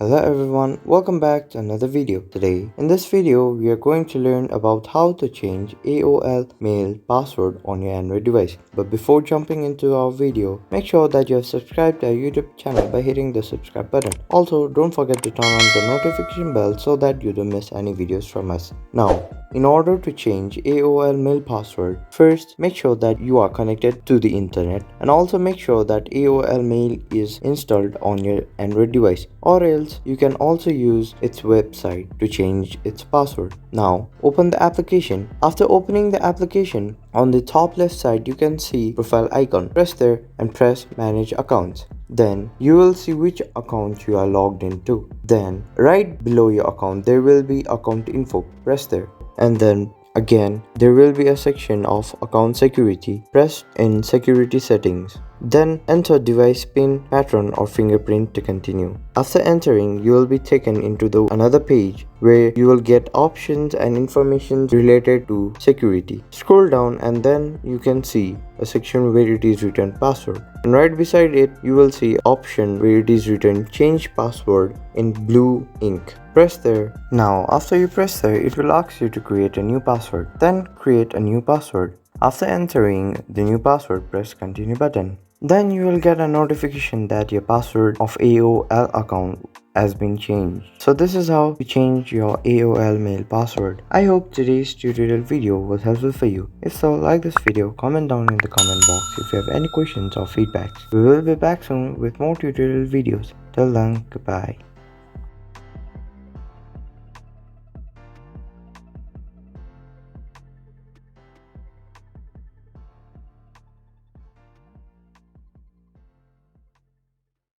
Hello everyone, welcome back to another video. Today, in this video, we are going to learn about how to change AOL Mail password on your Android device. But before jumping into our video, make sure that you have subscribed to our YouTube channel by hitting the subscribe button. Also, don't forget to turn on the notification bell so that you don't miss any videos from us. Now, in order to change AOL Mail password, first make sure that you are connected to the internet and also make sure that AOL Mail is installed on your Android device, or else you can also use its website to change its password. Now open the application. After opening the application, on the top left side you can see profile icon. Press there and press manage accounts. Then you will see which account you are logged into. Then right below your account there will be account info. Press there. And then again there will be a section of account security. Press in security settings. Then enter device pin, pattern or fingerprint to continue. After entering, you will be taken into another page where you will get options and information related to security. Scroll down and then you can see a section where it is written password. And right beside it, you will see option where it is written change password in blue ink. Press there. Now after you press there, it will ask you to create a new password. Then create a new password. After entering the new password, press continue button. Then you will get a notification that your password of AOL account has been changed. So this is how you change your AOL Mail password. I hope today's tutorial video was helpful for you. If so, like this video, comment down in the comment box if you have any questions or feedbacks. We will be back soon with more tutorial videos. Till then, goodbye.